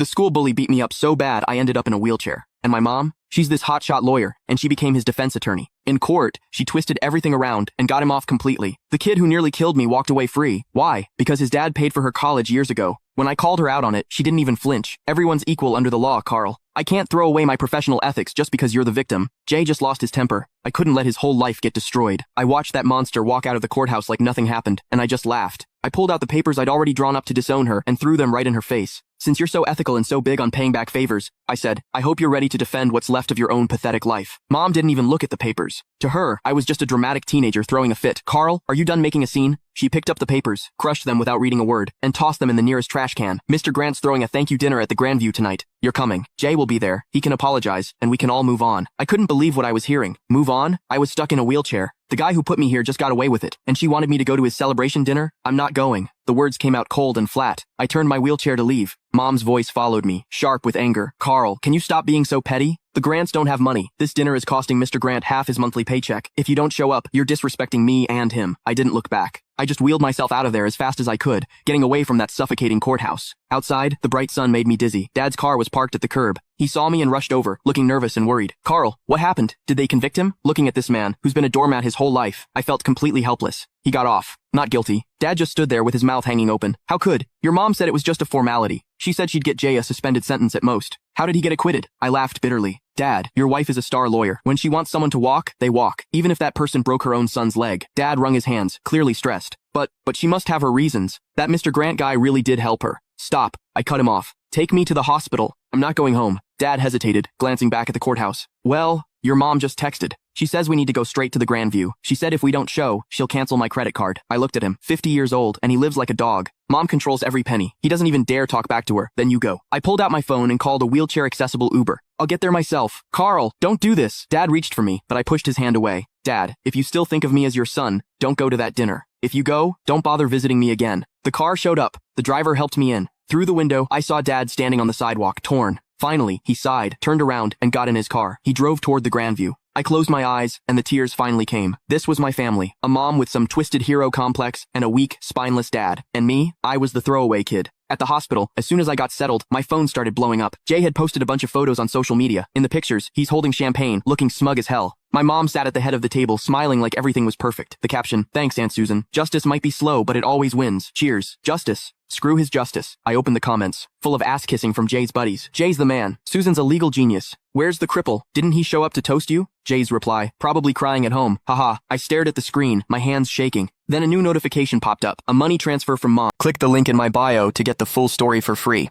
The school bully beat me up so bad I ended up in a wheelchair. And my mom? She's this hotshot lawyer, and she became his defense attorney. In court, she twisted everything around and got him off completely. The kid who nearly killed me walked away free. Why? Because his dad paid for her college years ago. When I called her out on it, she didn't even flinch. Everyone's equal under the law, Carl. I can't throw away my professional ethics just because you're the victim. Jay just lost his temper. I couldn't let his whole life get destroyed. I watched that monster walk out of the courthouse like nothing happened, and I just laughed. I pulled out the papers I'd already drawn up to disown her and threw them right in her face. Since you're so ethical and so big on paying back favors, I said, I hope you're ready to defend what's left of your own pathetic life. Mom didn't even look at the papers. To her, I was just a dramatic teenager throwing a fit. Carl, are you done making a scene? She picked up the papers, crushed them without reading a word, and tossed them in the nearest trash can. Mr. Grant's throwing a thank you dinner at the Grandview tonight. You're coming. Jay will be there. He can apologize, and we can all move on. I couldn't believe what I was hearing. Move on? I was stuck in a wheelchair. The guy who put me here just got away with it, and she wanted me to go to his celebration dinner? I'm not going. The words came out cold and flat. I turned my wheelchair to leave. Mom's voice followed me, sharp with anger. Carl, can you stop being so petty? The Grants don't have money. This dinner is costing Mr. Grant half his monthly paycheck. If you don't show up, you're disrespecting me and him. I didn't look back. I just wheeled myself out of there as fast as I could, getting away from that suffocating courthouse. Outside, the bright sun made me dizzy. Dad's car was parked at the curb. He saw me and rushed over, looking nervous and worried. Carl, what happened? Did they convict him? Looking at this man, who's been a doormat his whole life, I felt completely helpless. He got off. Not guilty. Dad just stood there with his mouth hanging open. How could? Your mom said it was just a formality. She said she'd get Jay a suspended sentence at most. How did he get acquitted? I laughed bitterly. Dad, your wife is a star lawyer. When she wants someone to walk, they walk. Even if that person broke her own son's leg. Dad wrung his hands, clearly stressed. But she must have her reasons. That Mr. Grant guy really did help her. Stop. I cut him off. Take me to the hospital. I'm not going home. Dad hesitated, glancing back at the courthouse. Well, your mom just texted. She says we need to go straight to the Grandview. She said if we don't show, she'll cancel my credit card. I looked at him, 50 years old, and he lives like a dog. Mom controls every penny. He doesn't even dare talk back to her. Then you go. I pulled out my phone and called a wheelchair-accessible Uber. I'll get there myself. Carl, don't do this. Dad reached for me, but I pushed his hand away. Dad, if you still think of me as your son, don't go to that dinner. If you go, don't bother visiting me again. The car showed up. The driver helped me in. Through the window, I saw Dad standing on the sidewalk, torn. Finally, he sighed, turned around, and got in his car. He drove toward the Grandview. I closed my eyes, and the tears finally came. This was my family. A mom with some twisted hero complex, and a weak, spineless dad. And me, I was the throwaway kid. At the hospital, as soon as I got settled, my phone started blowing up. Jay had posted a bunch of photos on social media. In the pictures, he's holding champagne, looking smug as hell. My mom sat at the head of the table, smiling like everything was perfect. The caption, thanks, Aunt Susan. Justice might be slow, but it always wins. Cheers. Justice. Screw his justice. I opened the comments, full of ass-kissing from Jay's buddies. Jay's the man. Susan's a legal genius. Where's the cripple? Didn't he show up to toast you? Jay's reply, probably crying at home. Haha. I stared at the screen, my hands shaking. Then a new notification popped up. A money transfer from mom. Click the link in my bio to get the full story for free.